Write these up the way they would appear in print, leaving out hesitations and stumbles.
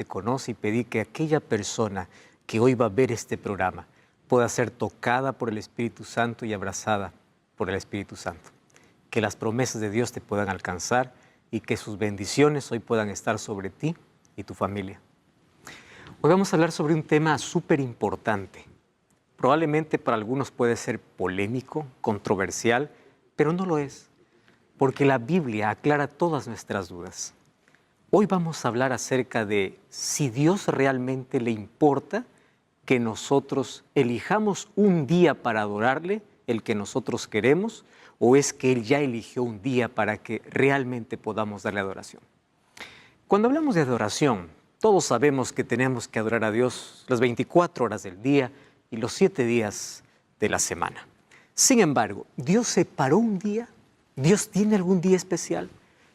te conoce y pedir que aquella persona que hoy va a ver este programa pueda ser tocada por el Espíritu Santo y abrazada por el Espíritu Santo. Que las promesas de Dios te puedan alcanzar y que sus bendiciones hoy puedan estar sobre ti y tu familia. Hoy vamos a hablar sobre un tema súper importante. Probablemente para algunos puede ser polémico, controversial, pero no lo es, porque la Biblia aclara todas nuestras dudas. Hoy vamos a hablar acerca de si Dios realmente le importa que nosotros elijamos un día para adorarle, el que nosotros queremos, o es que Él ya eligió un día para que realmente podamos darle adoración. Cuando hablamos de adoración, todos sabemos que tenemos que adorar a Dios las 24 horas del día y los 7 días de la semana. Sin embargo, ¿Dios separó un día? ¿Dios tiene algún día especial?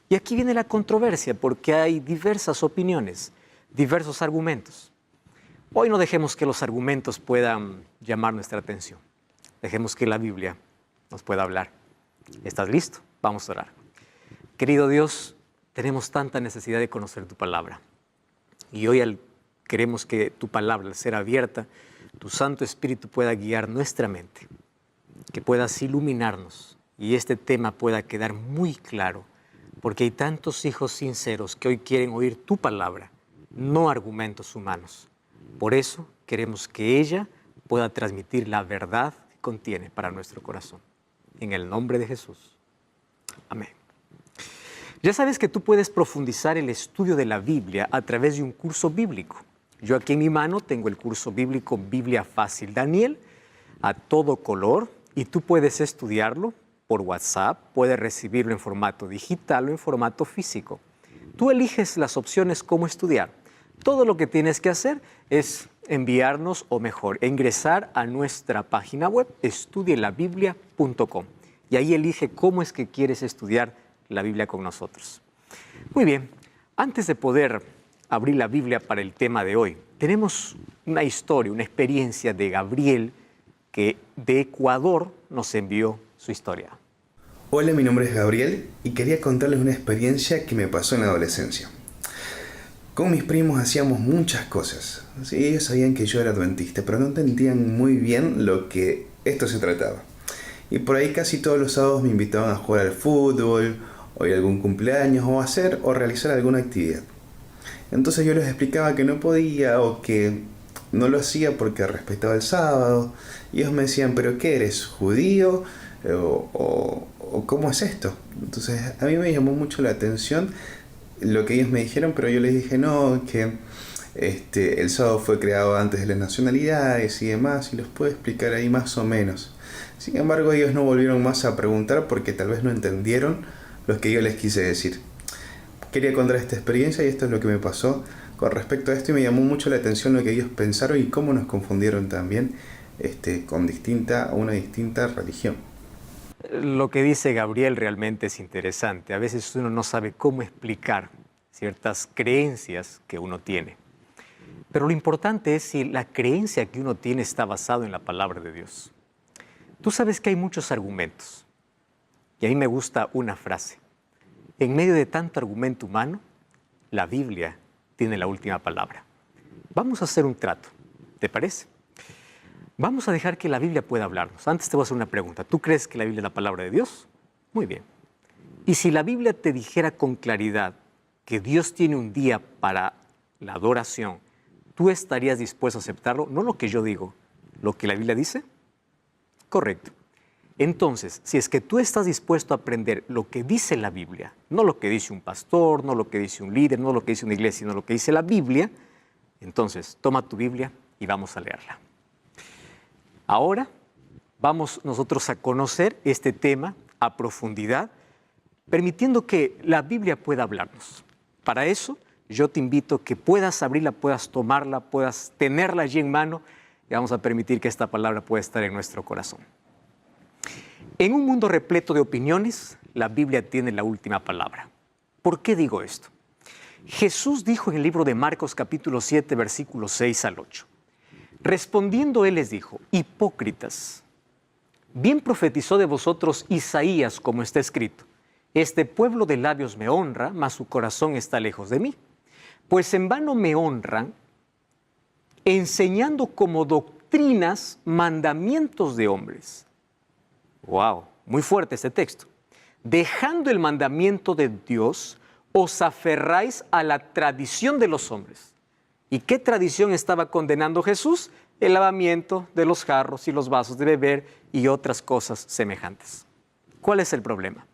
Y aquí viene la controversia porque hay diversas opiniones, diversos argumentos. Hoy no dejemos que los argumentos puedan llamar nuestra atención. Dejemos que la Biblia nos pueda hablar. ¿Estás listo? Vamos a orar. Querido Dios, tenemos tanta necesidad de conocer tu palabra. Y hoy queremos que tu palabra, al ser abierta, tu Santo Espíritu pueda guiar nuestra mente, que puedas iluminarnos y este tema pueda quedar muy claro, porque hay tantos hijos sinceros que hoy quieren oír tu palabra, no argumentos humanos. Por eso queremos que ella pueda transmitir la verdad que contiene para nuestro corazón. En el nombre de Jesús. Amén. Ya sabes que tú puedes profundizar el estudio de la Biblia a través de un curso bíblico. Yo aquí en mi mano tengo el curso bíblico Biblia Fácil Daniel, a todo color, y tú puedes estudiarlo por WhatsApp, puedes recibirlo en formato digital o en formato físico. Tú eliges las opciones cómo estudiar. Todo lo que tienes que hacer es enviarnos, o mejor, ingresar a nuestra página web, estudielabiblia.com. Y ahí elige cómo es que quieres estudiar la Biblia con nosotros. Muy bien, antes de poder abrir la Biblia para el tema de hoy, tenemos una historia, una experiencia de Gabriel, que de Ecuador nos envió su historia. Hola, mi nombre es Gabriel y quería contarles una experiencia que me pasó en la adolescencia. Con mis primos hacíamos muchas cosas. Sí, ellos sabían que yo era adventista, pero no entendían muy bien lo que esto se trataba. Y por ahí casi todos los sábados me invitaban a jugar al fútbol, o ir a algún cumpleaños, o hacer o realizar alguna actividad. Entonces yo les explicaba que no podía o que no lo hacía porque respetaba el sábado. Y ellos me decían, ¿pero qué eres? ¿Judío? ¿O cómo es esto? Entonces a mí me llamó mucho la atención lo que ellos me dijeron, pero yo les dije no, que el sábado fue creado antes de las nacionalidades y demás, y los puedo explicar ahí más o menos. Sin embargo, ellos no volvieron más a preguntar porque tal vez no entendieron lo que yo les quise decir. Quería contar esta experiencia y esto es lo que me pasó con respecto a esto, y me llamó mucho la atención lo que ellos pensaron y cómo nos confundieron también con una distinta religión. Lo que dice Gabriel realmente es interesante. A veces uno no sabe cómo explicar ciertas creencias que uno tiene. Pero lo importante es si la creencia que uno tiene está basada en la palabra de Dios. Tú sabes que hay muchos argumentos. Y a mí me gusta una frase. En medio de tanto argumento humano, la Biblia tiene la última palabra. Vamos a hacer un trato. ¿Te parece? Vamos a dejar que la Biblia pueda hablarnos. Antes te voy a hacer una pregunta. ¿Tú crees que la Biblia es la palabra de Dios? Muy bien. Y si la Biblia te dijera con claridad que Dios tiene un día para la adoración, ¿tú estarías dispuesto a aceptarlo? No lo que yo digo, lo que la Biblia dice. Correcto. Entonces, si es que tú estás dispuesto a aprender lo que dice la Biblia, no lo que dice un pastor, no lo que dice un líder, no lo que dice una iglesia, sino lo que dice la Biblia, entonces toma tu Biblia y vamos a leerla. Ahora vamos nosotros a conocer este tema a profundidad, permitiendo que la Biblia pueda hablarnos. Para eso, yo te invito a que puedas abrirla, puedas tomarla, puedas tenerla allí en mano, y vamos a permitir que esta palabra pueda estar en nuestro corazón. En un mundo repleto de opiniones, la Biblia tiene la última palabra. ¿Por qué digo esto? Jesús dijo en el libro de Marcos capítulo 7, versículos 6 al 8. Respondiendo él les dijo, hipócritas, bien profetizó de vosotros Isaías como está escrito, este pueblo de labios me honra, mas su corazón está lejos de mí. Pues en vano me honran, enseñando como doctrinas mandamientos de hombres. ¡Wow! Muy fuerte este texto. Dejando el mandamiento de Dios, os aferráis a la tradición de los hombres. ¿Y qué tradición estaba condenando Jesús? El lavamiento de los jarros y los vasos de beber y otras cosas semejantes. ¿Cuál es el problema?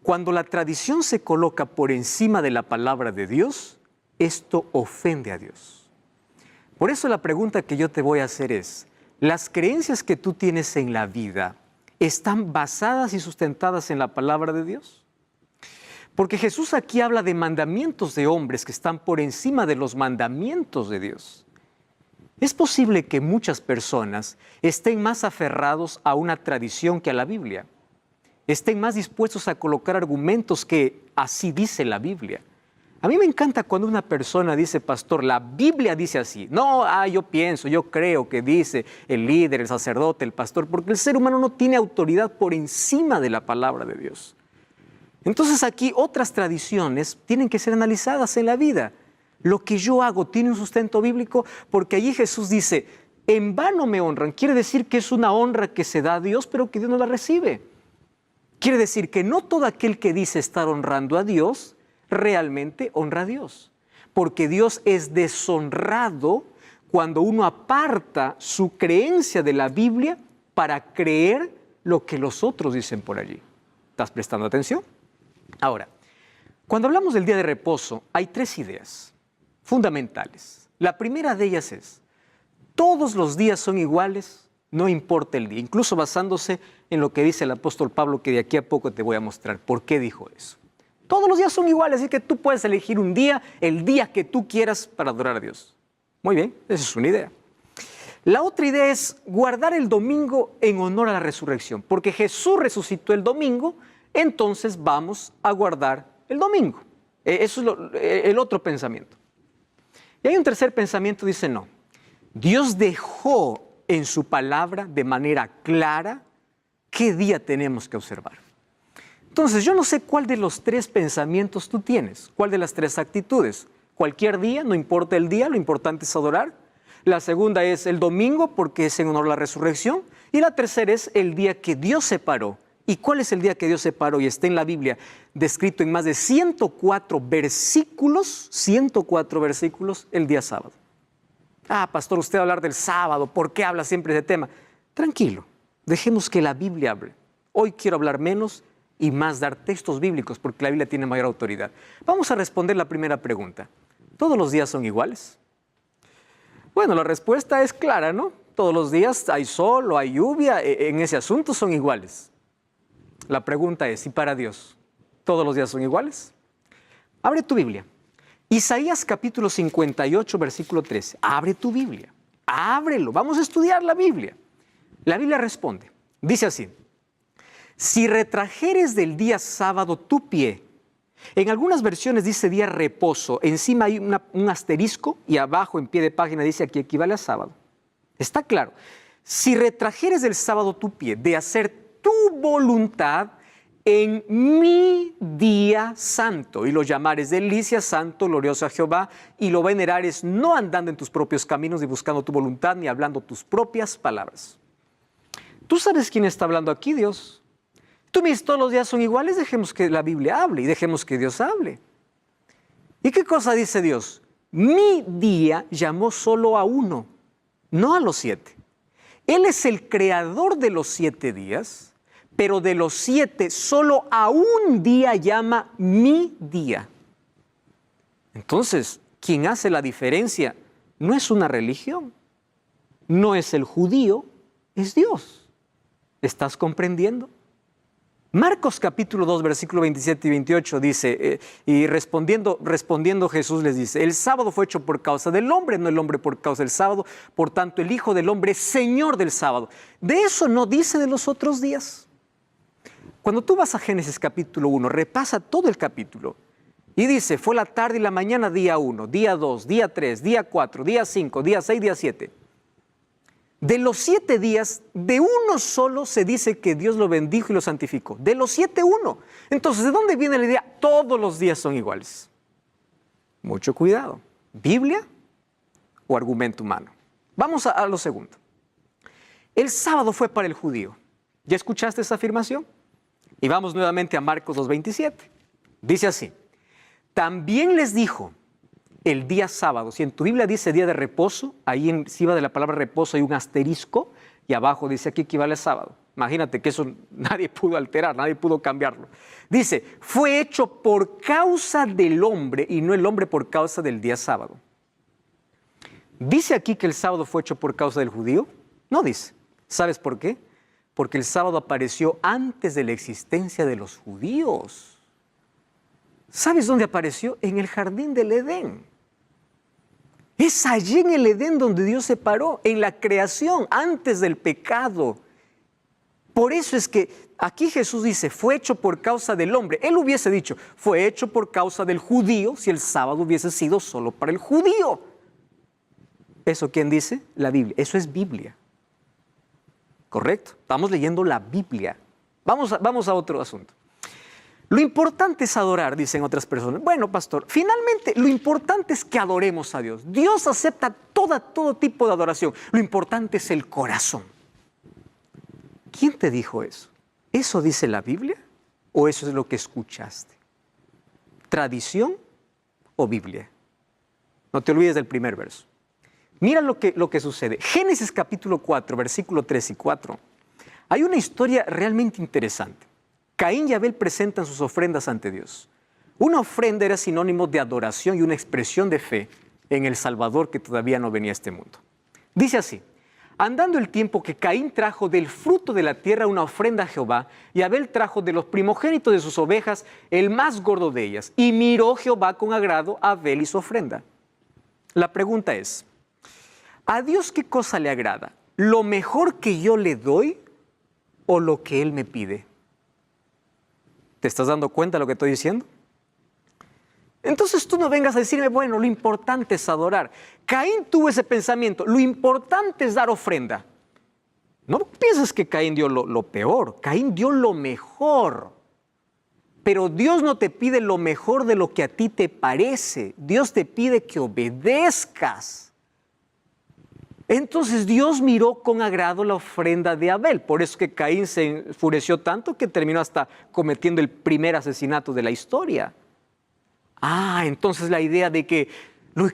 Cuando la tradición se coloca por encima de la palabra de Dios, esto ofende a Dios. Por eso la pregunta que yo te voy a hacer es, ¿las creencias que tú tienes en la vida están basadas y sustentadas en la palabra de Dios? Porque Jesús aquí habla de mandamientos de hombres que están por encima de los mandamientos de Dios. Es posible que muchas personas estén más aferrados a una tradición que a la Biblia. Estén más dispuestos a colocar argumentos que así dice la Biblia. A mí me encanta cuando una persona dice, pastor, la Biblia dice así. No, yo pienso, yo creo que dice el líder, el sacerdote, el pastor, porque el ser humano no tiene autoridad por encima de la palabra de Dios. Entonces aquí otras tradiciones tienen que ser analizadas en la vida. Lo que yo hago tiene un sustento bíblico, porque allí Jesús dice, en vano me honran. Quiere decir que es una honra que se da a Dios, pero que Dios no la recibe. Quiere decir que no todo aquel que dice estar honrando a Dios, realmente honra a Dios. Porque Dios es deshonrado cuando uno aparta su creencia de la Biblia para creer lo que los otros dicen por allí. ¿Estás prestando atención? Ahora, cuando hablamos del día de reposo, hay tres ideas fundamentales. La primera de ellas es, todos los días son iguales, no importa el día, incluso basándose en lo que dice el apóstol Pablo, que de aquí a poco te voy a mostrar por qué dijo eso. Todos los días son iguales, así que tú puedes elegir un día, el día que tú quieras para adorar a Dios. Muy bien, esa es una idea. La otra idea es guardar el domingo en honor a la resurrección, porque Jesús resucitó el domingo, entonces vamos a guardar el domingo. Eso es el otro pensamiento. Y hay un tercer pensamiento, dice no. Dios dejó en su palabra de manera clara qué día tenemos que observar. Entonces, yo no sé cuál de los tres pensamientos tú tienes, cuál de las tres actitudes. Cualquier día, no importa el día, lo importante es adorar. La segunda es el domingo, porque es en honor a la resurrección. Y la tercera es el día que Dios separó. ¿Y cuál es el día que Dios separó? Y está en la Biblia, descrito en más de 104 versículos, el día sábado. Pastor, usted va a hablar del sábado, ¿por qué habla siempre de ese tema? Tranquilo, dejemos que la Biblia hable. Hoy quiero hablar menos y más dar textos bíblicos, porque la Biblia tiene mayor autoridad. Vamos a responder la primera pregunta. ¿Todos los días son iguales? Bueno, la respuesta es clara, ¿no? Todos los días hay sol o hay lluvia, en ese asunto son iguales. La pregunta es, ¿y para Dios todos los días son iguales? Abre tu Biblia. Isaías capítulo 58, versículo 13. Abre tu Biblia. Ábrelo. Vamos a estudiar la Biblia. La Biblia responde. Dice así. Si retrajeres del día sábado tu pie, en algunas versiones dice día reposo, encima hay un asterisco y abajo en pie de página dice aquí equivale a sábado. Está claro. Si retrajeres del sábado tu pie de hacer tu voluntad en mi día santo, y lo llamares delicia, santo, glorioso a Jehová, y lo venerares no andando en tus propios caminos, ni buscando tu voluntad, ni hablando tus propias palabras. ¿Tú sabes quién está hablando aquí, Dios? Tú me dices, todos los días son iguales, dejemos que la Biblia hable y dejemos que Dios hable. ¿Y qué cosa dice Dios? Mi día llamó solo a uno, no a los 7. Él es el creador de los 7 días, pero de los 7 solo a un día llama mi día. Entonces, quien hace la diferencia no es una religión, no es el judío, es Dios. ¿Estás comprendiendo? Marcos capítulo 2, versículo 27 y 28 dice, y respondiendo Jesús les dice, el sábado fue hecho por causa del hombre, no el hombre por causa del sábado, por tanto el Hijo del Hombre es Señor del sábado. De eso no dice de los otros días. Cuando tú vas a Génesis capítulo 1, repasa todo el capítulo y dice, fue la tarde y la mañana día 1, día 2, día 3, día 4, día 5, día 6, día 7. De los 7 días, de uno solo se dice que Dios lo bendijo y lo santificó. De los 7, uno. Entonces, ¿de dónde viene la idea? Todos los días son iguales. Mucho cuidado. ¿Biblia o argumento humano? Vamos a lo segundo. El sábado fue para el judío. ¿Ya escuchaste esa afirmación? Y vamos nuevamente a Marcos 2:27. Dice así: también les dijo el día sábado. Si en tu Biblia dice día de reposo, ahí encima de la palabra reposo hay un asterisco y abajo dice aquí equivale a sábado. Imagínate que eso nadie pudo alterar, nadie pudo cambiarlo. Dice, fue hecho por causa del hombre y no el hombre por causa del día sábado. ¿Dice aquí que el sábado fue hecho por causa del judío? No dice. ¿Sabes por qué? Porque el sábado apareció antes de la existencia de los judíos. ¿Sabes dónde apareció? En el jardín del Edén. Es allí en el Edén donde Dios se paró, en la creación, antes del pecado. Por eso es que aquí Jesús dice, fue hecho por causa del hombre. Él hubiese dicho, fue hecho por causa del judío, si el sábado hubiese sido solo para el judío. ¿Eso quién dice? La Biblia. Eso es Biblia. ¿Correcto? Estamos leyendo la Biblia. Vamos a otro asunto. Lo importante es adorar, dicen otras personas. Bueno, pastor, finalmente lo importante es que adoremos a Dios. Dios acepta todo tipo de adoración. Lo importante es el corazón. ¿Quién te dijo eso? ¿Eso dice la Biblia o eso es lo que escuchaste? ¿Tradición o Biblia? No te olvides del primer verso. Mira lo que sucede. Génesis capítulo 4, versículo 3 y 4. Hay una historia realmente interesante. Caín y Abel presentan sus ofrendas ante Dios. Una ofrenda era sinónimo de adoración y una expresión de fe en el Salvador que todavía no venía a este mundo. Dice así: andando el tiempo que Caín trajo del fruto de la tierra una ofrenda a Jehová, y Abel trajo de los primogénitos de sus ovejas el más gordo de ellas. Y miró Jehová con agrado a Abel y su ofrenda. La pregunta es, ¿a Dios qué cosa le agrada? ¿Lo mejor que yo le doy o lo que Él me pide? ¿Te estás dando cuenta de lo que estoy diciendo? Entonces tú no vengas a decirme, bueno, lo importante es adorar. Caín tuvo ese pensamiento, lo importante es dar ofrenda. No pienses que Caín dio lo peor, Caín dio lo mejor. Pero Dios no te pide lo mejor de lo que a ti te parece. Dios te pide que obedezcas. Entonces Dios miró con agrado la ofrenda de Abel. Por eso que Caín se enfureció tanto que terminó hasta cometiendo el primer asesinato de la historia. Entonces la idea de que lo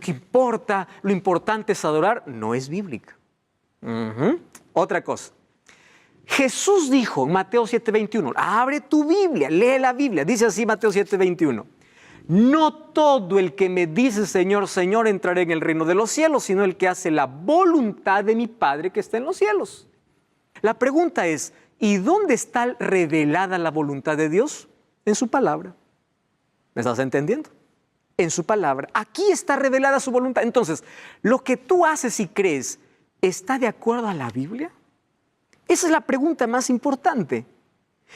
importante es adorar, no es bíblica. Otra cosa. Jesús dijo en Mateo 7:21, abre tu Biblia, lee la Biblia. Dice así Mateo 7:21. No todo el que me dice Señor, Señor entrará en el reino de los cielos, sino el que hace la voluntad de mi Padre que está en los cielos. La pregunta es, ¿y dónde está revelada la voluntad de Dios? En su palabra. ¿Me estás entendiendo? En su palabra. Aquí está revelada su voluntad. Entonces, lo que tú haces y crees, ¿está de acuerdo a la Biblia? Esa es la pregunta más importante.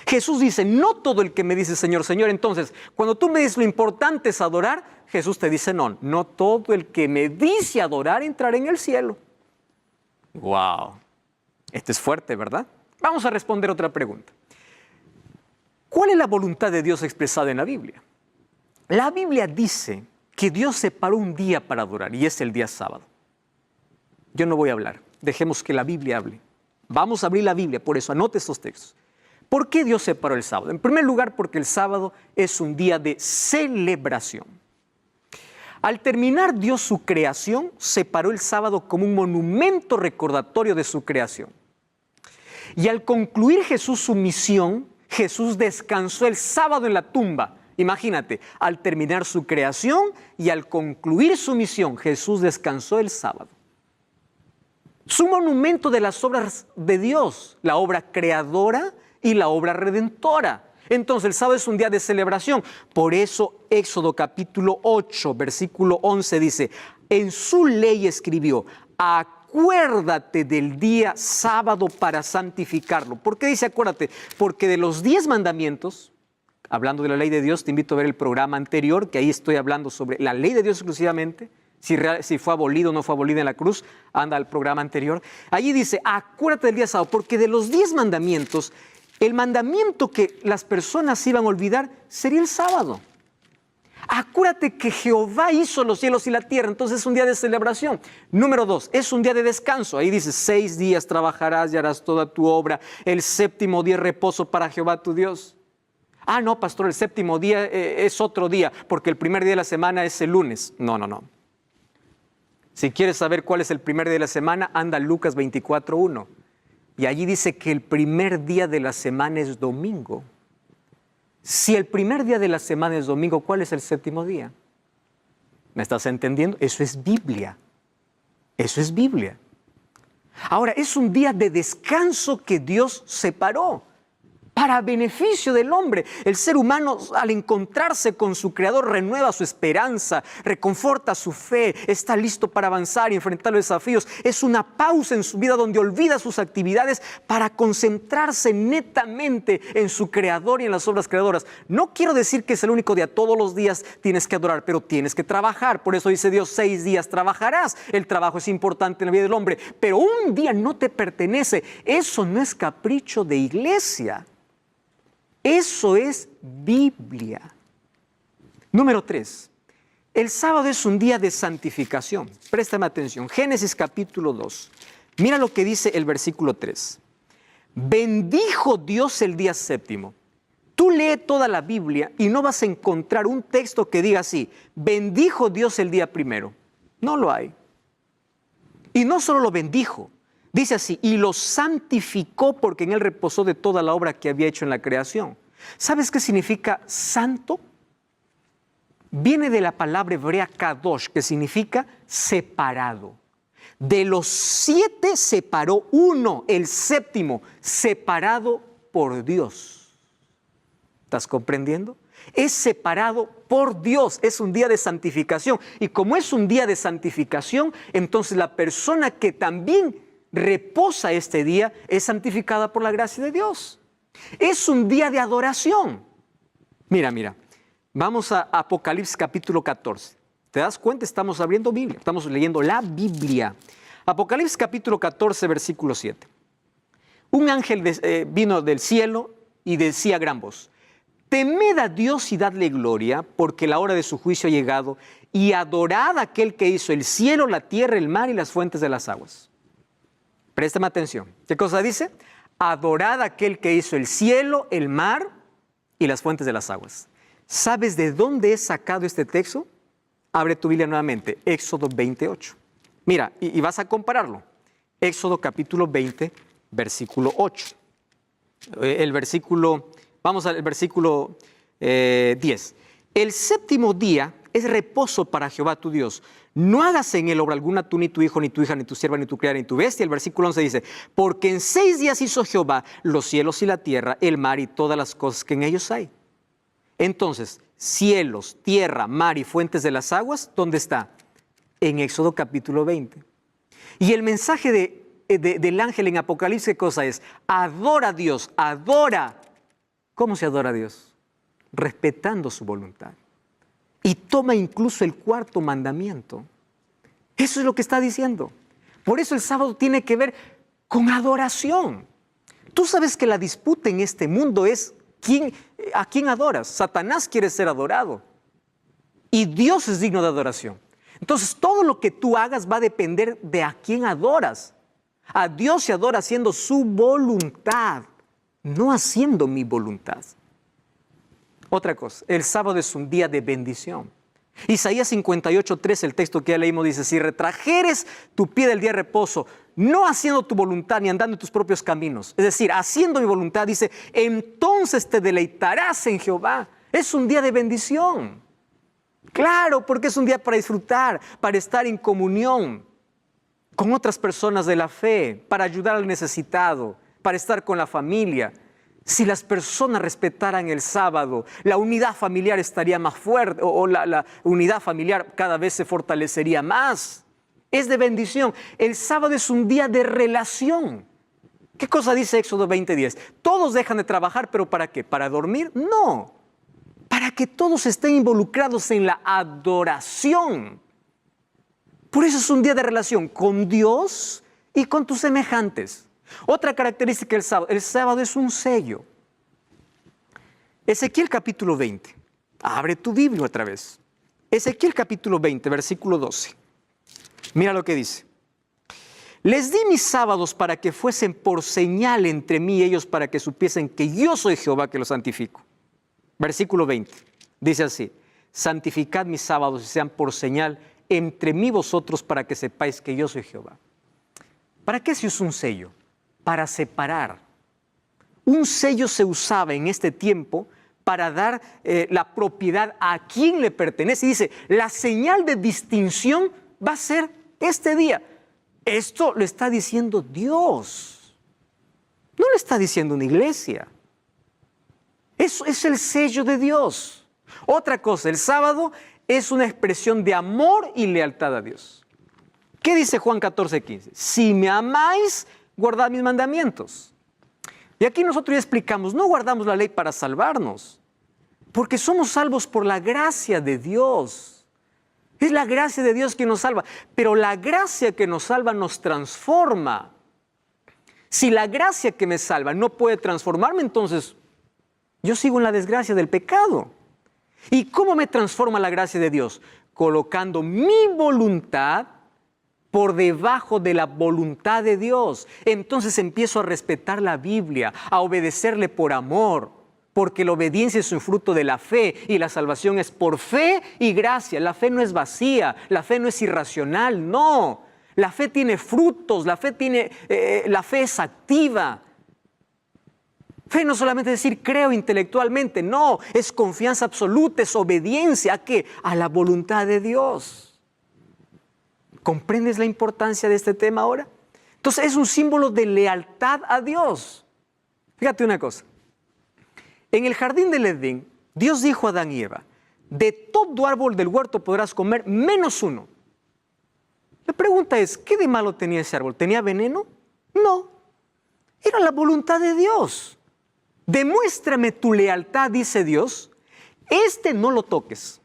Jesús dice, no todo el que me dice Señor, Señor. Entonces, cuando tú me dices lo importante es adorar, Jesús te dice no todo el que me dice adorar entrará en el cielo. ¡Wow! Esto es fuerte, ¿verdad? Vamos a responder otra pregunta. ¿Cuál es la voluntad de Dios expresada en la Biblia? La Biblia dice que Dios separó un día para adorar y es el día sábado. Yo no voy a hablar, dejemos que la Biblia hable. Vamos a abrir la Biblia, por eso anote estos textos. ¿Por qué Dios separó el sábado? En primer lugar, porque el sábado es un día de celebración. Al terminar Dios su creación, separó el sábado como un monumento recordatorio de su creación. Y al concluir Jesús su misión, Jesús descansó el sábado en la tumba. Imagínate, al terminar su creación y al concluir su misión, Jesús descansó el sábado. Su monumento de las obras de Dios, la obra creadora y la obra redentora. Entonces el sábado es un día de celebración. Por eso Éxodo capítulo 8, versículo 11 dice, en su ley escribió, acuérdate del día sábado para santificarlo. ¿Por qué dice acuérdate? Porque de los 10 mandamientos, hablando de la ley de Dios, te invito a ver el programa anterior, que ahí estoy hablando sobre la ley de Dios exclusivamente, si fue abolido o no fue abolido en la cruz, anda al programa anterior. Allí dice, acuérdate del día sábado, porque de los 10 mandamientos, el mandamiento que las personas iban a olvidar sería el sábado. Acuérdate que Jehová hizo los cielos y la tierra, entonces es un día de celebración. Número 2, es un día de descanso. Ahí dice, 6 días trabajarás y harás toda tu obra. El séptimo día es reposo para Jehová tu Dios. Ah, no, pastor, el séptimo día es otro día, porque el primer día de la semana es el lunes. No. Si quieres saber cuál es el primer día de la semana, anda a Lucas 24:1. Y allí dice que el primer día de la semana es domingo. Si el primer día de la semana es domingo, ¿cuál es el séptimo día? ¿Me estás entendiendo? Eso es Biblia. Eso es Biblia. Ahora, es un día de descanso que Dios separó para beneficio del hombre. El ser humano, al encontrarse con su Creador, renueva su esperanza, reconforta su fe, está listo para avanzar y enfrentar los desafíos. Es una pausa en su vida donde olvida sus actividades para concentrarse netamente en su Creador y en las obras creadoras. No quiero decir que es el único día, todos los días tienes que adorar, pero tienes que trabajar. Por eso dice Dios, 6 días trabajarás. El trabajo es importante en la vida del hombre, pero un día no te pertenece. Eso no es capricho de iglesia. Eso es Biblia. Número 3. El sábado es un día de santificación. Préstame atención. Génesis capítulo 2. Mira lo que dice el versículo 3. Bendijo Dios el día séptimo. Tú lee toda la Biblia y no vas a encontrar un texto que diga así, bendijo Dios el día primero. No lo hay. Y no solo lo bendijo. Dice así, y lo santificó porque en él reposó de toda la obra que había hecho en la creación. ¿Sabes qué significa santo? Viene de la palabra hebrea kadosh, que significa separado. De los 7 separó uno, el séptimo, separado por Dios. ¿Estás comprendiendo? Es separado por Dios, es un día de santificación. Y como es un día de santificación, entonces la persona que también reposa este día es santificada por la gracia de Dios. Es un día de adoración. Mira, vamos a Apocalipsis capítulo 14. ¿Te das cuenta? Estamos abriendo Biblia, estamos leyendo la Biblia. Apocalipsis capítulo 14, versículo 7. Un ángel vino del cielo y decía a gran voz, temed a Dios y dadle gloria, porque la hora de su juicio ha llegado, y adorad a aquel que hizo el cielo, la tierra, el mar y las fuentes de las aguas. Préstame atención. ¿Qué cosa dice? Adorad a aquel que hizo el cielo, el mar y las fuentes de las aguas. ¿Sabes de dónde es sacado este texto? Abre tu Biblia nuevamente, Éxodo 28. Mira, y vas a compararlo. Éxodo capítulo 20, versículo 8. Vamos al versículo 10. El séptimo día es reposo para Jehová tu Dios. No hagas en él obra alguna, tú, ni tu hijo, ni tu hija, ni tu sierva, ni tu criada, ni tu bestia. El versículo 11 dice, porque en 6 días hizo Jehová los cielos y la tierra, el mar y todas las cosas que en ellos hay. Entonces, cielos, tierra, mar y fuentes de las aguas, ¿dónde está? En Éxodo capítulo 20. Y el mensaje del ángel en Apocalipsis, ¿qué cosa es? Adora a Dios, adora. ¿Cómo se adora a Dios? Respetando su voluntad. Y toma incluso el 4.º mandamiento. Eso es lo que está diciendo. Por eso el sábado tiene que ver con adoración. Tú sabes que la disputa en este mundo es ¿a quién adoras? Satanás quiere ser adorado. Y Dios es digno de adoración. Entonces todo lo que tú hagas va a depender de a quién adoras. A Dios se adora haciendo su voluntad, no haciendo mi voluntad. Otra cosa, el sábado es un día de bendición. Isaías 58:3, el texto que ya leímos, dice, si retrajeres tu pie del día de reposo, no haciendo tu voluntad ni andando en tus propios caminos, es decir, haciendo mi voluntad, dice, entonces te deleitarás en Jehová. Es un día de bendición. Claro, porque es un día para disfrutar, para estar en comunión con otras personas de la fe, para ayudar al necesitado, para estar con la familia. Si las personas respetaran el sábado, la unidad familiar estaría más fuerte o la unidad familiar cada vez se fortalecería más. Es de bendición. El sábado es un día de relación. ¿Qué cosa dice Éxodo 20:10? Todos dejan de trabajar, ¿pero para qué? ¿Para dormir? No. Para que todos estén involucrados en la adoración. Por eso es un día de relación con Dios y con tus semejantes. Otra característica del sábado, el sábado es un sello. Ezequiel capítulo 20. Abre tu Biblia otra vez. Ezequiel capítulo 20, versículo 12. Mira lo que dice. Les di mis sábados para que fuesen por señal entre mí y ellos, para que supiesen que yo soy Jehová que los santifico. Versículo 20. Dice así: santificad mis sábados y sean por señal entre mí y vosotros, para que sepáis que yo soy Jehová. ¿Para qué se usa un sello? Para separar. Un sello se usaba en este tiempo para dar la propiedad a quien le pertenece. Y dice, la señal de distinción va a ser este día. Esto lo está diciendo Dios. No lo está diciendo una iglesia. Eso es el sello de Dios. Otra cosa, el sábado es una expresión de amor y lealtad a Dios. ¿Qué dice Juan 14:15? Si me amáis, guardad mis mandamientos. Y aquí nosotros ya explicamos, no guardamos la ley para salvarnos, porque somos salvos por la gracia de Dios. Es la gracia de Dios que nos salva, pero la gracia que nos salva nos transforma. Si la gracia que me salva no puede transformarme, entonces yo sigo en la desgracia del pecado. ¿Y cómo me transforma la gracia de Dios? Colocando mi voluntad por debajo de la voluntad de Dios. Entonces empiezo a respetar la Biblia, a obedecerle por amor, porque la obediencia es un fruto de la fe y la salvación es por fe y gracia. La fe no es vacía, la fe no es irracional, no. La fe tiene frutos, la fe es activa. Fe no solamente es decir creo intelectualmente, no, es confianza absoluta, es obediencia. ¿A qué? A la voluntad de Dios. ¿Comprendes la importancia de este tema ahora? Entonces es un símbolo de lealtad a Dios. Fíjate una cosa. En el jardín del Edén, Dios dijo a Adán y Eva, de todo árbol del huerto podrás comer menos uno. La pregunta es, ¿qué de malo tenía ese árbol? ¿Tenía veneno? No. Era la voluntad de Dios. Demuéstrame tu lealtad, dice Dios. Este no lo toques.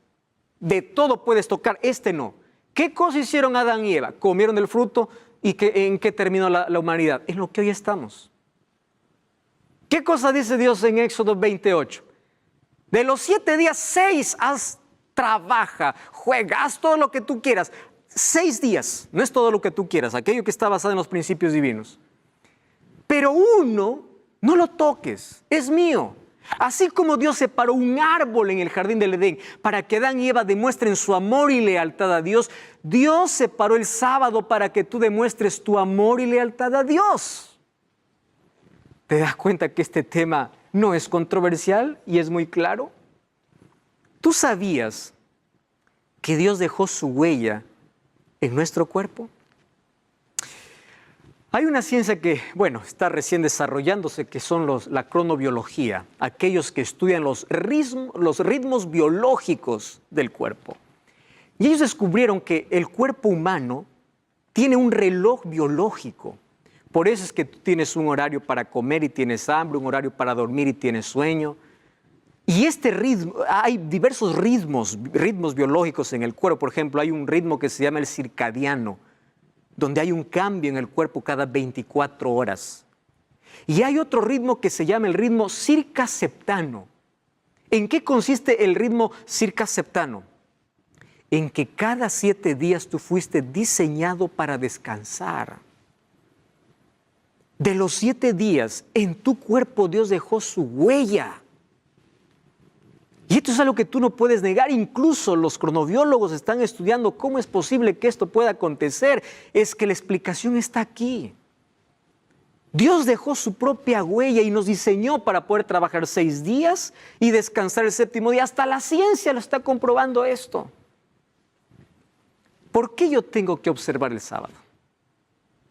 De todo puedes tocar, este no. ¿Qué cosa hicieron Adán y Eva? Comieron del fruto y ¿en qué terminó la humanidad? En lo que hoy estamos. ¿Qué cosa dice Dios en Éxodo 28? De los 7 días, 6 trabaja, juega, haz todo lo que tú quieras. 6 días, no es todo lo que tú quieras, aquello que está basado en los principios divinos. Pero uno, no lo toques, es mío. Así como Dios separó un árbol en el jardín del Edén para que Adán y Eva demuestren su amor y lealtad a Dios, Dios separó el sábado para que tú demuestres tu amor y lealtad a Dios. ¿Te das cuenta que este tema no es controversial y es muy claro? ¿Tú sabías que Dios dejó su huella en nuestro cuerpo? Hay una ciencia que, está recién desarrollándose, que son la cronobiología, aquellos que estudian los ritmos biológicos del cuerpo. Y ellos descubrieron que el cuerpo humano tiene un reloj biológico. Por eso es que tú tienes un horario para comer y tienes hambre, un horario para dormir y tienes sueño. Y este ritmo, hay diversos ritmos biológicos en el cuerpo. Por ejemplo, hay un ritmo que se llama el circadiano, donde hay un cambio en el cuerpo cada 24 horas. Y hay otro ritmo que se llama el ritmo circaseptano. ¿En qué consiste el ritmo circaseptano? En que cada 7 días tú fuiste diseñado para descansar. De los 7 días, en tu cuerpo Dios dejó su huella. Y esto es algo que tú no puedes negar. Incluso los cronobiólogos están estudiando cómo es posible que esto pueda acontecer. Es que la explicación está aquí. Dios dejó su propia huella y nos diseñó para poder trabajar 6 días y descansar el 7º día. Hasta la ciencia lo está comprobando esto. ¿Por qué yo tengo que observar el sábado?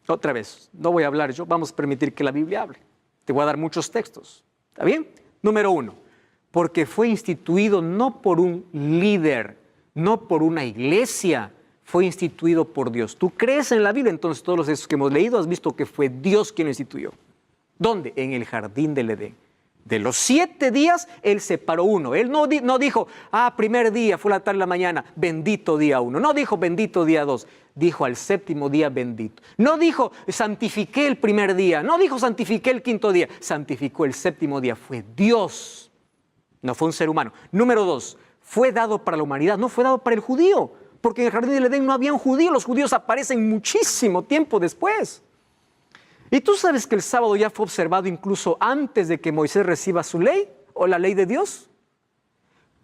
Otra vez, no voy a hablar yo, vamos a permitir que la Biblia hable. Te voy a dar muchos textos. ¿Está bien? Número 1. Porque fue instituido no por un líder, no por una iglesia, fue instituido por Dios. Tú crees en la Biblia, entonces todos los textos que hemos leído has visto que fue Dios quien lo instituyó. ¿Dónde? En el jardín del Edén. De los 7 días, Él separó uno. Él no dijo, primer día, fue la tarde, la mañana, bendito día 1. No dijo, bendito día 2. Dijo, al 7º día, bendito. No dijo, santifiqué el primer día. No dijo, santifiqué el 5º día. Santificó el 7º día. Fue Dios. No fue un ser humano. Número 2, fue dado para la humanidad, no fue dado para el judío, porque en el jardín del Edén no había un judío, los judíos aparecen muchísimo tiempo después. ¿Y tú sabes que el sábado ya fue observado incluso antes de que Moisés reciba su ley o la ley de Dios?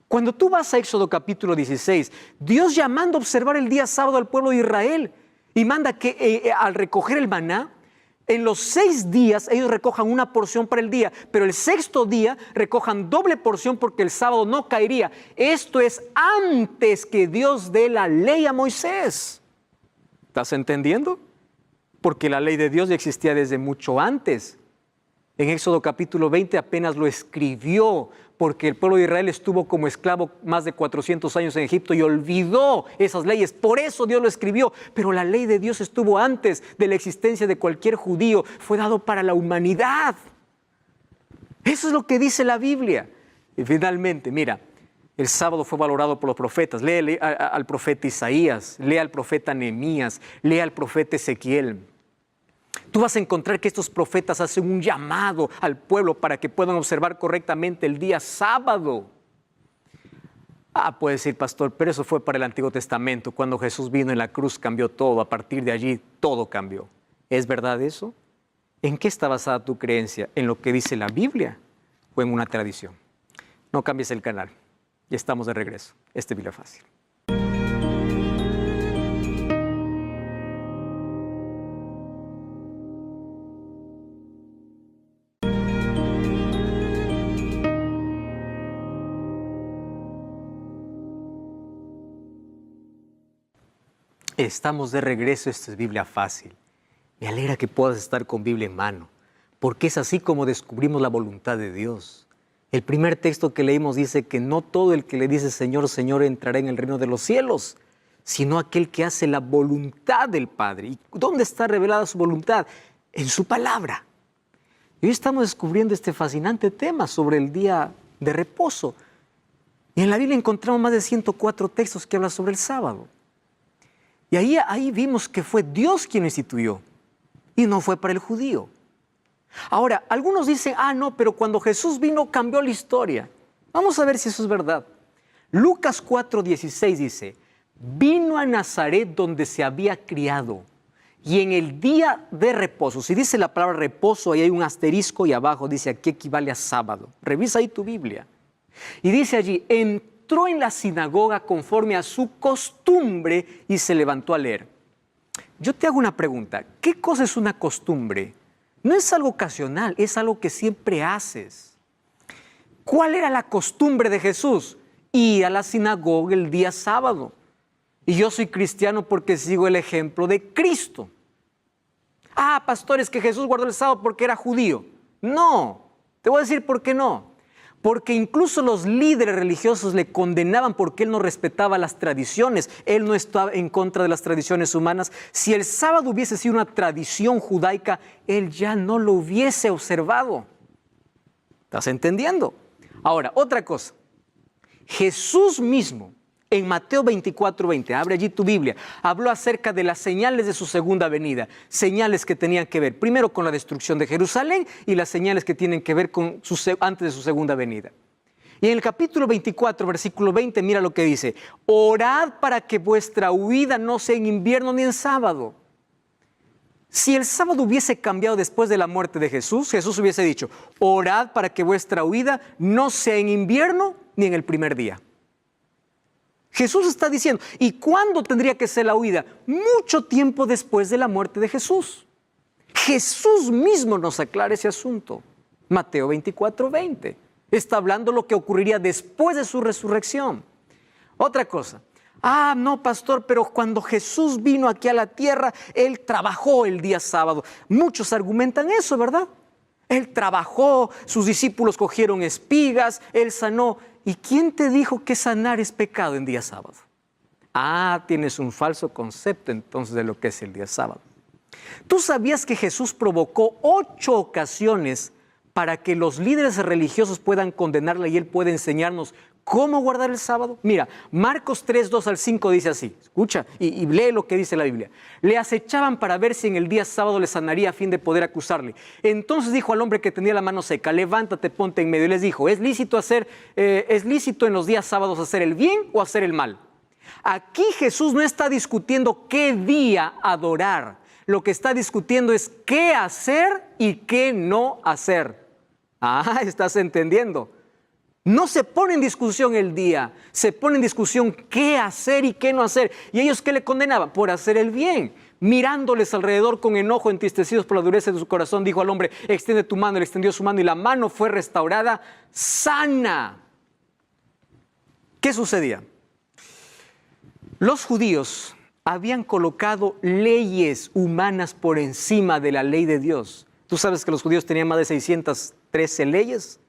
Cuando tú vas a Éxodo capítulo 16, Dios ya manda observar el día sábado al pueblo de Israel y manda que al recoger el maná, en los 6 días ellos recojan una porción para el día, pero el 6º día recojan doble porción porque el sábado no caería. Esto es antes que Dios dé la ley a Moisés. ¿Estás entendiendo? Porque la ley de Dios ya existía desde mucho antes. En Éxodo capítulo 20 apenas lo escribió, porque el pueblo de Israel estuvo como esclavo más de 400 años en Egipto y olvidó esas leyes. Por eso Dios lo escribió. Pero la ley de Dios estuvo antes de la existencia de cualquier judío. Fue dado para la humanidad. Eso es lo que dice la Biblia. Y finalmente, mira, el sábado fue valorado por los profetas. Lee al profeta Isaías, lee al profeta Nehemías, lee al profeta Ezequiel. Tú vas a encontrar que estos profetas hacen un llamado al pueblo para que puedan observar correctamente el día sábado. Puede decir, pastor, pero eso fue para el Antiguo Testamento. Cuando Jesús vino en la cruz cambió todo. A partir de allí todo cambió. ¿Es verdad eso? ¿En qué está basada tu creencia? ¿En lo que dice la Biblia o en una tradición? No cambies el canal. Ya estamos de regreso. Biblia Fácil. Estamos de regreso, esto es Biblia Fácil. Me alegra que puedas estar con Biblia en mano, porque es así como descubrimos la voluntad de Dios. El primer texto que leímos dice que no todo el que le dice Señor, Señor entrará en el reino de los cielos, sino aquel que hace la voluntad del Padre. ¿Y dónde está revelada su voluntad? En su palabra. Y hoy estamos descubriendo este fascinante tema sobre el día de reposo. Y en la Biblia encontramos más de 104 textos que hablan sobre el sábado. Y ahí vimos que fue Dios quien lo instituyó y no fue para el judío. Ahora, algunos dicen, no, pero cuando Jesús vino cambió la historia. Vamos a ver si eso es verdad. Lucas 4:16 dice, vino a Nazaret donde se había criado y en el día de reposo. Si dice la palabra reposo, ahí hay un asterisco y abajo dice aquí equivale a sábado. Revisa ahí tu Biblia. Y dice allí, entró en la sinagoga conforme a su costumbre y se levantó a leer. Yo te hago una pregunta. ¿Qué cosa es una costumbre? No es algo ocasional, es algo que siempre haces. ¿Cuál era la costumbre de Jesús? Ir a la sinagoga el día sábado. Y yo soy cristiano porque sigo el ejemplo de Cristo. Pastor, es que Jesús guardó el sábado porque era judío. No, te voy a decir por qué no. Porque incluso los líderes religiosos le condenaban porque él no respetaba las tradiciones. Él no estaba en contra de las tradiciones humanas. Si el sábado hubiese sido una tradición judaica, él ya no lo hubiese observado. ¿Estás entendiendo? Ahora, otra cosa. Jesús mismo, en Mateo 24:20, abre allí tu Biblia, habló acerca de las señales de su segunda venida. Señales que tenían que ver primero con la destrucción de Jerusalén y las señales que tienen que ver con antes de su segunda venida. Y en el capítulo 24, versículo 20, mira lo que dice. Orad para que vuestra huida no sea en invierno ni en sábado. Si el sábado hubiese cambiado después de la muerte de Jesús, Jesús hubiese dicho, orad para que vuestra huida no sea en invierno ni en el primer día. Jesús está diciendo, ¿y cuándo tendría que ser la huida? Mucho tiempo después de la muerte de Jesús. Jesús mismo nos aclara ese asunto. Mateo 24:20. Está hablando lo que ocurriría después de su resurrección. Otra cosa. No, pastor, pero cuando Jesús vino aquí a la tierra, Él trabajó el día sábado. Muchos argumentan eso, ¿verdad? Él trabajó, sus discípulos cogieron espigas, Él sanó. ¿Y quién te dijo que sanar es pecado en día sábado? Tienes un falso concepto entonces de lo que es el día sábado. ¿Tú sabías que Jesús provocó 8 ocasiones para que los líderes religiosos puedan condenarle y Él pueda enseñarnos ¿Cómo guardar el sábado? Mira, Marcos 3, 2 al 5 dice así. Escucha y lee lo que dice la Biblia. Le acechaban para ver si en el día sábado le sanaría a fin de poder acusarle. Entonces dijo al hombre que tenía la mano seca, levántate, ponte en medio. Y les dijo, ¿es lícito en los días sábados hacer el bien o hacer el mal? Aquí Jesús no está discutiendo qué día adorar. Lo que está discutiendo es qué hacer y qué no hacer. ¿Estás entendiendo? No se pone en discusión el día, se pone en discusión qué hacer y qué no hacer. ¿Y ellos qué le condenaban? Por hacer el bien. Mirándoles alrededor con enojo, entristecidos por la dureza de su corazón, dijo al hombre, extiende tu mano. Él extendió su mano y la mano fue restaurada sana. ¿Qué sucedía? Los judíos habían colocado leyes humanas por encima de la ley de Dios. Tú sabes que los judíos tenían más de 613 leyes.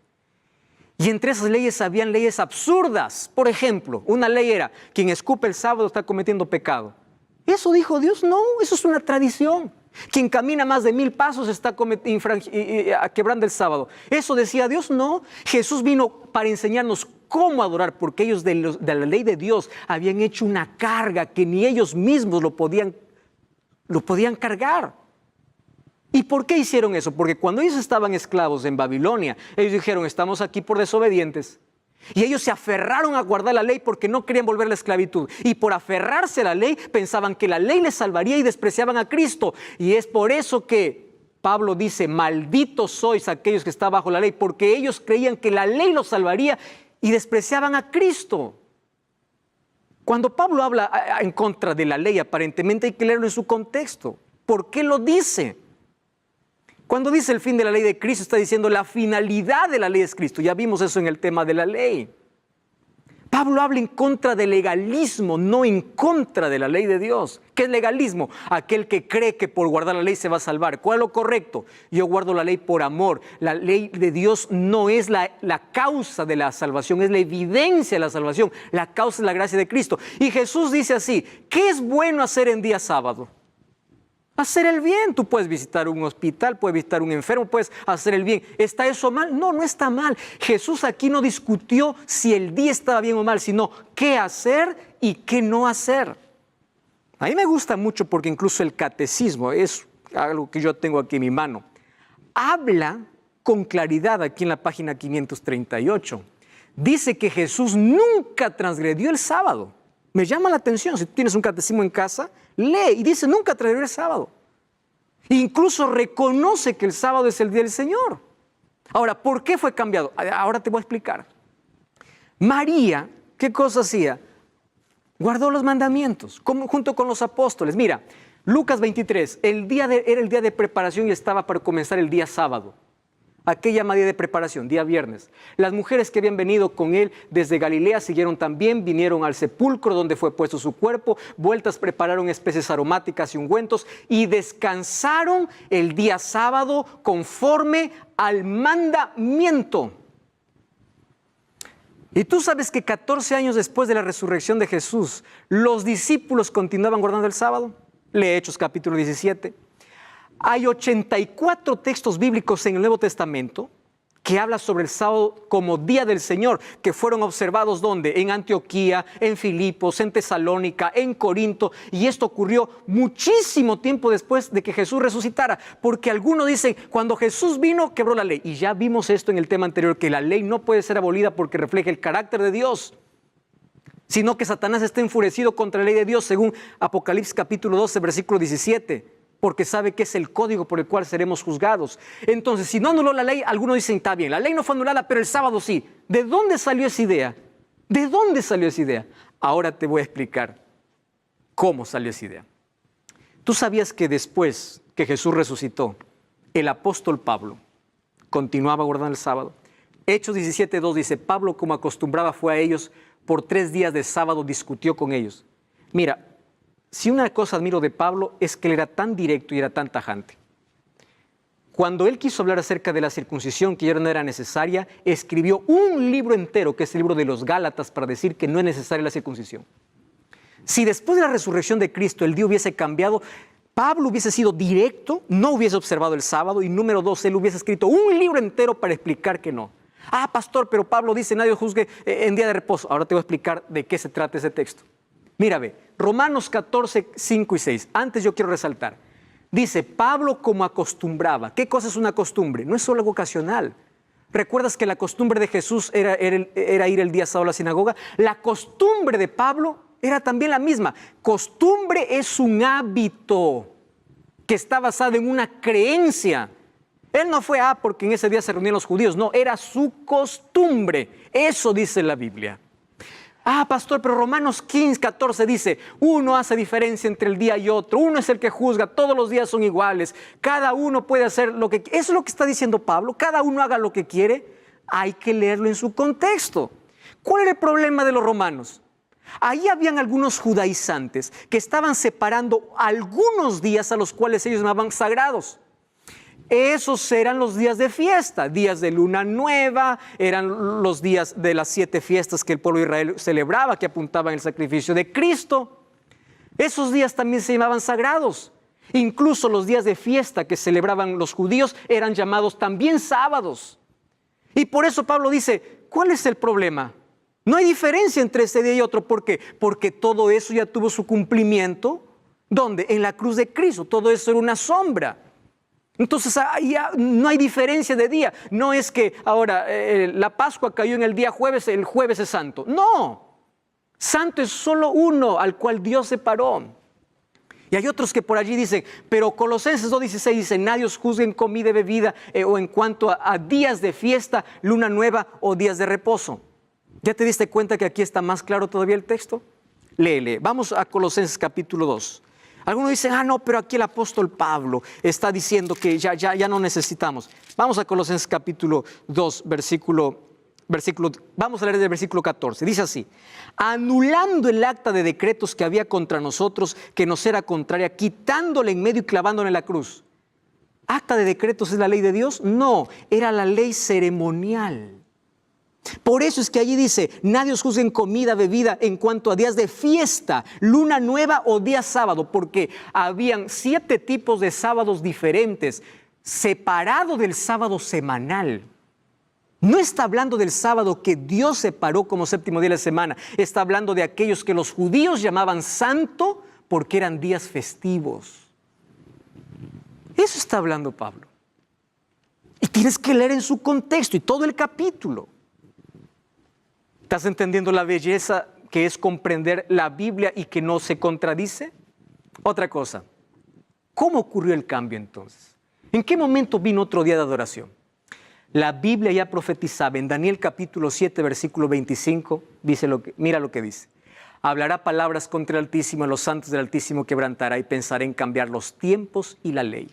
Y entre esas leyes habían leyes absurdas. Por ejemplo, una ley era, quien escupe el sábado está cometiendo pecado. ¿Eso dijo Dios? No, eso es una tradición. Quien camina más de 1000 pasos está quebrando el sábado. ¿Eso decía Dios? No. Jesús vino para enseñarnos cómo adorar, porque ellos de la ley de Dios habían hecho una carga que ni ellos mismos lo podían cargar. ¿Y por qué hicieron eso? Porque cuando ellos estaban esclavos en Babilonia, ellos dijeron, estamos aquí por desobedientes. Y ellos se aferraron a guardar la ley porque no querían volver a la esclavitud. Y por aferrarse a la ley, pensaban que la ley les salvaría y despreciaban a Cristo. Y es por eso que Pablo dice, malditos sois aquellos que están bajo la ley, porque ellos creían que la ley los salvaría y despreciaban a Cristo. Cuando Pablo habla en contra de la ley, aparentemente hay que leerlo en su contexto. ¿Por qué lo dice? Cuando dice el fin de la ley de Cristo, está diciendo la finalidad de la ley es Cristo. Ya vimos eso en el tema de la ley. Pablo habla en contra del legalismo, no en contra de la ley de Dios. ¿Qué es legalismo? Aquel que cree que por guardar la ley se va a salvar. ¿Cuál es lo correcto? Yo guardo la ley por amor. La ley de Dios no es la causa de la salvación, es la evidencia de la salvación. La causa es la gracia de Cristo. Y Jesús dice así, ¿qué es bueno hacer en día sábado? Hacer el bien. Tú puedes visitar un hospital, puedes visitar un enfermo, puedes hacer el bien. ¿Está eso mal? No, no está mal. Jesús aquí no discutió si el día estaba bien o mal, sino qué hacer y qué no hacer. A mí me gusta mucho porque incluso el catecismo, es algo que yo tengo aquí en mi mano, habla con claridad aquí en la página 538. Dice que Jesús nunca transgredió el sábado. Me llama la atención, si tú tienes un catecismo en casa, lee y dice nunca transgredió el sábado. Incluso reconoce que el sábado es el día del Señor. Ahora, ¿por qué fue cambiado? Ahora te voy a explicar. María, ¿qué cosa hacía? Guardó los mandamientos, junto con los apóstoles. Mira, Lucas 23, era el día de preparación y estaba para comenzar el día sábado. Aquella día de preparación, día viernes. Las mujeres que habían venido con él desde Galilea siguieron también, vinieron al sepulcro donde fue puesto su cuerpo, vueltas prepararon especies aromáticas y ungüentos y descansaron el día sábado conforme al mandamiento. Y tú sabes que 14 años después de la resurrección de Jesús, los discípulos continuaban guardando el sábado. Lee Hechos capítulo 17. Hay 84 textos bíblicos en el Nuevo Testamento que hablan sobre el sábado como día del Señor, que fueron observados ¿dónde? En Antioquía, en Filipos, en Tesalónica, en Corinto, y esto ocurrió muchísimo tiempo después de que Jesús resucitara, porque algunos dicen, cuando Jesús vino, quebró la ley, y ya vimos esto en el tema anterior, que la ley no puede ser abolida porque refleja el carácter de Dios, sino que Satanás está enfurecido contra la ley de Dios, según Apocalipsis capítulo 12, versículo 17, porque sabe que es el código por el cual seremos juzgados. Entonces, si no anuló la ley, algunos dicen, está bien, la ley no fue anulada, pero el sábado sí. ¿De dónde salió esa idea? ¿De dónde salió esa idea? Ahora te voy a explicar cómo salió esa idea. ¿Tú sabías que después que Jesús resucitó, el apóstol Pablo continuaba guardando el sábado? Hechos 17:2 dice, Pablo, como acostumbraba, fue a ellos, por 3 días de sábado discutió con ellos. Mira, si una cosa admiro de Pablo es que él era tan directo y era tan tajante. Cuando él quiso hablar acerca de la circuncisión, que ya no era necesaria, escribió un libro entero, que es el libro de los Gálatas, para decir que no es necesaria la circuncisión. Si después de la resurrección de Cristo el día hubiese cambiado, Pablo hubiese sido directo, no hubiese observado el sábado, y número 2, él hubiese escrito un libro entero para explicar que no. Ah, pastor, pero Pablo dice, nadie juzgue en día de reposo. Ahora te voy a explicar de qué se trata ese texto. Mira, ve, Romanos 14, 5 y 6. Antes yo quiero resaltar. Dice, Pablo como acostumbraba. ¿Qué cosa es una costumbre? No es solo algo ocasional. ¿Recuerdas que la costumbre de Jesús era ir el día sábado a la sinagoga? La costumbre de Pablo era también la misma. Costumbre es un hábito que está basado en una creencia. Él no fue porque en ese día se reunían los judíos. No, era su costumbre. Eso dice la Biblia. Ah, pastor, pero Romanos 15, 14 dice, uno hace diferencia entre el día y otro, uno es el que juzga, todos los días son iguales, cada uno puede hacer lo que quiere. Eso es lo que está diciendo Pablo, cada uno haga lo que quiere. Hay que leerlo en su contexto. ¿Cuál era el problema de los romanos? Ahí habían algunos judaizantes que estaban separando algunos días a los cuales ellos llamaban sagrados. Esos eran los días de fiesta, días de luna nueva, eran los días de las 7 fiestas que el pueblo de Israel celebraba, que apuntaban al sacrificio de Cristo. Esos días también se llamaban sagrados. Incluso los días de fiesta que celebraban los judíos eran llamados también sábados. Y por eso Pablo dice, ¿cuál es el problema? No hay diferencia entre ese día y otro. ¿Por qué? Porque todo eso ya tuvo su cumplimiento. ¿Dónde? En la cruz de Cristo. Todo eso era una sombra. Entonces ya no hay diferencia de día. No es que ahora la Pascua cayó en el día jueves, el jueves es santo. No, santo es solo uno al cual Dios separó. Y hay otros que por allí dicen, pero Colosenses 2:16 dice, nadie os juzgue en comida y bebida o en cuanto a días de fiesta, luna nueva o días de reposo. ¿Ya te diste cuenta que aquí está más claro todavía el texto? Lee. Vamos a Colosenses capítulo 2. Algunos dicen, no, pero aquí el apóstol Pablo está diciendo que ya no necesitamos. Vamos a Colosenses capítulo 2, versículo, vamos a leer del versículo 14. Dice así, anulando el acta de decretos que había contra nosotros, que nos era contraria, quitándole en medio y clavándola en la cruz. ¿Acta de decretos es la ley de Dios? No, era la ley ceremonial. Por eso es que allí dice, nadie os juzgue en comida, bebida, en cuanto a días de fiesta, luna nueva o día sábado, porque habían 7 tipos de sábados diferentes, separado del sábado semanal. No está hablando del sábado que Dios separó como séptimo día de la semana, está hablando de aquellos que los judíos llamaban santo porque eran días festivos. Eso está hablando Pablo. Y tienes que leer en su contexto y todo el capítulo. ¿Estás entendiendo la belleza que es comprender la Biblia y que no se contradice? Otra cosa, ¿cómo ocurrió el cambio entonces? ¿En qué momento vino otro día de adoración? La Biblia ya profetizaba en Daniel capítulo 7, versículo 25, mira lo que dice. Hablará palabras contra el Altísimo, a los santos del Altísimo quebrantará y pensará en cambiar los tiempos y la ley.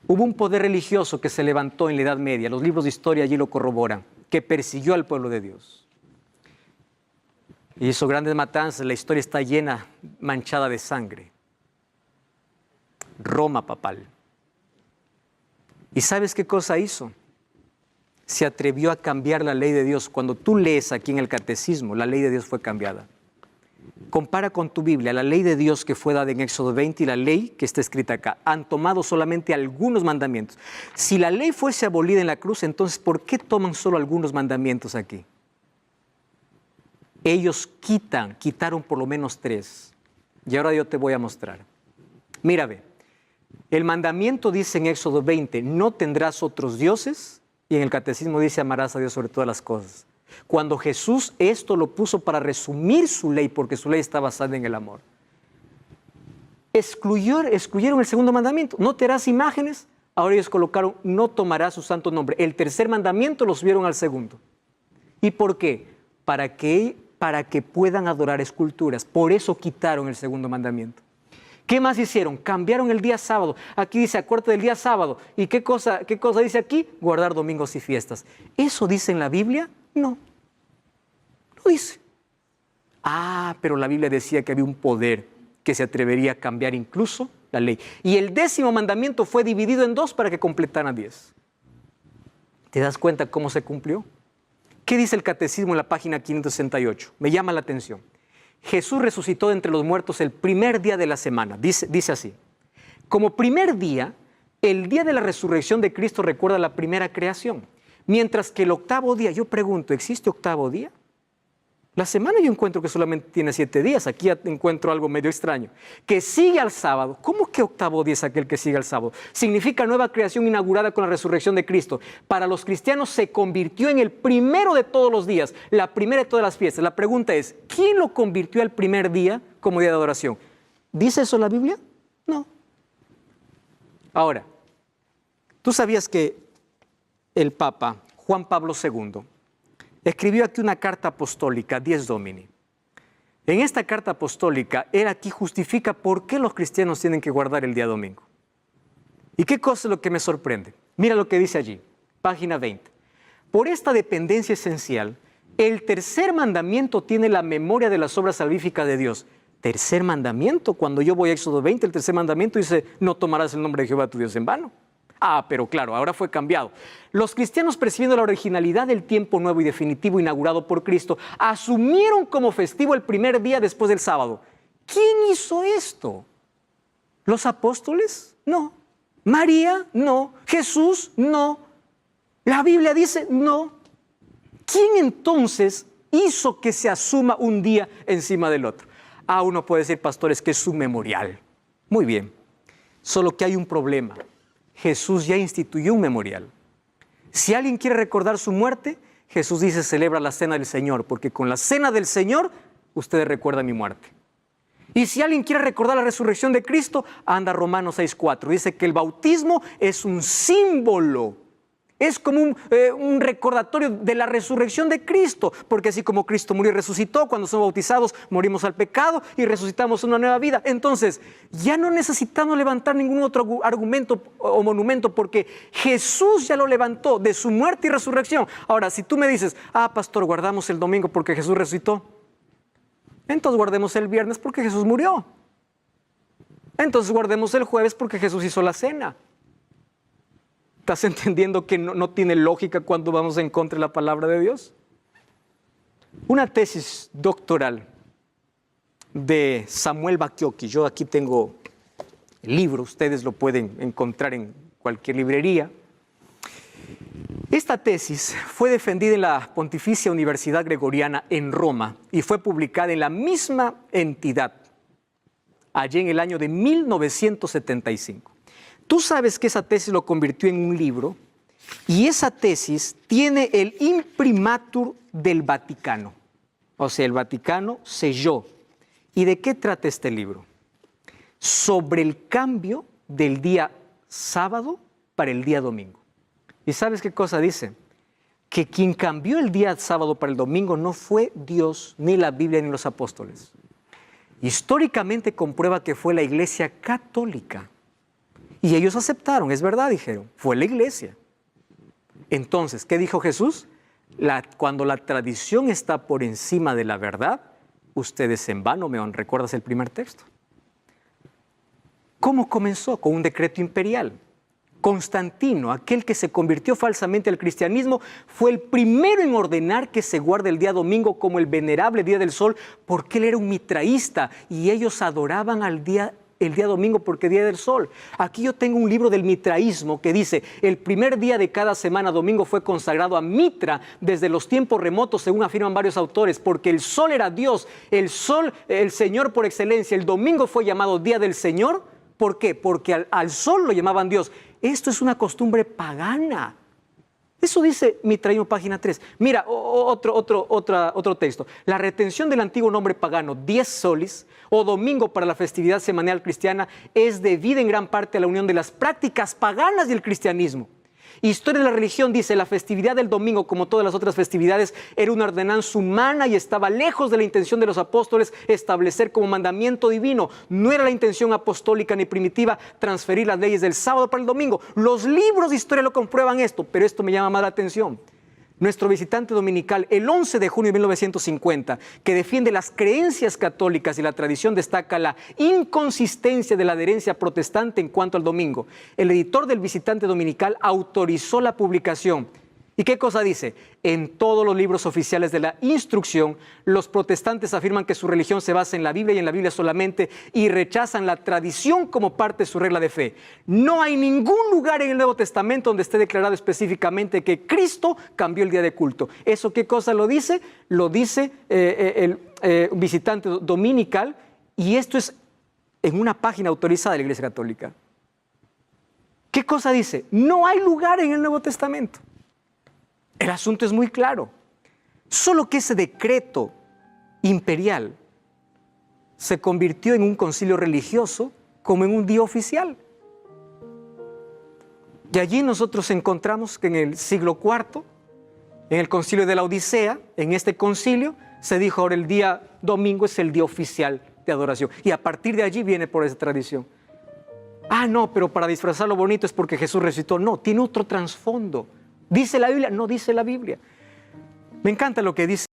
Hubo un poder religioso que se levantó en la Edad Media, los libros de historia allí lo corroboran, que persiguió al pueblo de Dios. Y hizo grandes matanzas, la historia está llena, manchada de sangre. Roma papal. ¿Y sabes qué cosa hizo? Se atrevió a cambiar la ley de Dios. Cuando tú lees aquí en el catecismo, la ley de Dios fue cambiada. Compara con tu Biblia, la ley de Dios que fue dada en Éxodo 20 y la ley que está escrita acá. Han tomado solamente algunos mandamientos. Si la ley fuese abolida en la cruz, entonces ¿por qué toman solo algunos mandamientos aquí? Ellos quitaron por lo menos 3. Y ahora yo te voy a mostrar. Mira, ve. El mandamiento dice en Éxodo 20, no tendrás otros dioses. Y en el catecismo dice, amarás a Dios sobre todas las cosas. Cuando Jesús esto lo puso para resumir su ley, porque su ley está basada en el amor. Excluyeron el segundo mandamiento. No te harás imágenes. Ahora ellos colocaron, no tomarás su santo nombre. El tercer mandamiento lo subieron al segundo. ¿Y por qué? Para que puedan adorar esculturas. Por eso quitaron el segundo mandamiento. ¿Qué más hicieron? Cambiaron el día sábado. Aquí dice, acuérdate del día sábado. ¿Y qué cosa dice aquí? Guardar domingos y fiestas. ¿Eso dice en la Biblia? No. No dice. Pero la Biblia decía que había un poder que se atrevería a cambiar incluso la ley. Y el 10º mandamiento fue dividido en 2 para que completaran 10. ¿Te das cuenta cómo se cumplió? ¿Qué dice el catecismo en la página 568? Me llama la atención. Jesús resucitó de entre los muertos el primer día de la semana. Dice así. Como primer día, el día de la resurrección de Cristo recuerda la primera creación. Mientras que el octavo día, yo pregunto, ¿existe octavo día? La semana yo encuentro que solamente tiene 7 días. Aquí ya encuentro algo medio extraño. Que sigue al sábado. ¿Cómo que octavo día es aquel que sigue al sábado? Significa nueva creación inaugurada con la resurrección de Cristo. Para los cristianos se convirtió en el primero de todos los días, la primera de todas las fiestas. La pregunta es, ¿quién lo convirtió al primer día como día de adoración? ¿Dice eso la Biblia? No. Ahora, ¿tú sabías que el Papa Juan Pablo II escribió aquí una carta apostólica, Dies Domini? En esta carta apostólica, él aquí justifica por qué los cristianos tienen que guardar el día domingo. ¿Y qué cosa es lo que me sorprende? Mira lo que dice allí, página 20. Por esta dependencia esencial, el tercer mandamiento tiene la memoria de las obras salvíficas de Dios. Tercer mandamiento, cuando yo voy a Éxodo 20, el tercer mandamiento dice, no tomarás el nombre de Jehová tu Dios en vano. Ah, pero claro, ahora fue cambiado. Los cristianos, percibiendo la originalidad del tiempo nuevo y definitivo inaugurado por Cristo, asumieron como festivo el primer día después del sábado. ¿Quién hizo esto? ¿Los apóstoles? No. ¿María? No. ¿Jesús? No. ¿La Biblia dice? No. ¿Quién entonces hizo que se asuma un día encima del otro? Ah, uno puede decir, pastores, que es un memorial. Muy bien. Solo que hay un problema. Jesús ya instituyó un memorial. Si alguien quiere recordar su muerte, Jesús dice, celebra la cena del Señor, porque con la cena del Señor, ustedes recuerdan mi muerte. Y si alguien quiere recordar la resurrección de Cristo, anda Romanos 6:4. Dice que el bautismo es un símbolo. Es como un recordatorio de la resurrección de Cristo, porque así como Cristo murió y resucitó, cuando somos bautizados morimos al pecado y resucitamos una nueva vida. Entonces, ya no necesitamos levantar ningún otro argumento o monumento, porque Jesús ya lo levantó de su muerte y resurrección. Ahora, si tú me dices, pastor, guardamos el domingo porque Jesús resucitó, entonces guardemos el viernes porque Jesús murió. Entonces guardemos el jueves porque Jesús hizo la cena. ¿Estás entendiendo que no tiene lógica cuando vamos en contra de la palabra de Dios? Una tesis doctoral de Samuel Bacchiocchi. Yo aquí tengo el libro, ustedes lo pueden encontrar en cualquier librería. Esta tesis fue defendida en la Pontificia Universidad Gregoriana en Roma y fue publicada en la misma entidad allí en el año de 1975. Tú sabes que esa tesis lo convirtió en un libro y esa tesis tiene el imprimatur del Vaticano. O sea, el Vaticano selló. ¿Y de qué trata este libro? Sobre el cambio del día sábado para el día domingo. ¿Y sabes qué cosa dice? Que quien cambió el día sábado para el domingo no fue Dios, ni la Biblia, ni los apóstoles. Históricamente comprueba que fue la Iglesia Católica. Y ellos aceptaron, es verdad, dijeron, fue la iglesia. Entonces, ¿qué dijo Jesús? Cuando la tradición está por encima de la verdad, ustedes en vano me honran. ¿Recuerdas el primer texto? ¿Cómo comenzó? Con un decreto imperial. Constantino, aquel que se convirtió falsamente al cristianismo, fue el primero en ordenar que se guarde el día domingo como el venerable día del sol, porque él era un mitraísta y ellos adoraban el día domingo porque día del sol. Aquí yo tengo un libro del mitraísmo que dice, el primer día de cada semana domingo fue consagrado a Mitra desde los tiempos remotos, según afirman varios autores, porque el sol era Dios, el sol, el Señor por excelencia. El domingo fue llamado día del Señor. ¿Por qué? Porque al sol lo llamaban Dios. Esto es una costumbre pagana. Eso dice Mitraísmo, página 3. Mira, otro texto. La retención del antiguo nombre pagano, dies solis, o domingo para la festividad semanal cristiana, es debida en gran parte a la unión de las prácticas paganas y el cristianismo. Historia de la religión dice, la festividad del domingo, como todas las otras festividades, era una ordenanza humana y estaba lejos de la intención de los apóstoles establecer como mandamiento divino. No era la intención apostólica ni primitiva transferir las leyes del sábado para el domingo. Los libros de historia lo comprueban esto, pero esto me llama más la atención. Nuestro visitante dominical, el 11 de junio de 1950, que defiende las creencias católicas y la tradición, destaca la inconsistencia de la adherencia protestante en cuanto al domingo. El editor del visitante dominical autorizó la publicación ¿Y qué cosa dice? En todos los libros oficiales de la instrucción, los protestantes afirman que su religión se basa en la Biblia y en la Biblia solamente y rechazan la tradición como parte de su regla de fe. No hay ningún lugar en el Nuevo Testamento donde esté declarado específicamente que Cristo cambió el día de culto. ¿Eso qué cosa lo dice? Lo dice el visitante dominical, y esto es en una página autorizada de la Iglesia Católica. ¿Qué cosa dice? No hay lugar en el Nuevo Testamento. El asunto es muy claro. Solo que ese decreto imperial se convirtió en un concilio religioso como en un día oficial. Y allí nosotros encontramos que en el siglo IV, en el concilio de la Odisea, en este concilio, se dijo ahora el día domingo es el día oficial de adoración. Y a partir de allí viene por esa tradición. Ah, no, pero para disfrazarlo bonito es porque Jesús resucitó. No, tiene otro trasfondo. ¿Dice la Biblia? No dice la Biblia. Me encanta lo que dice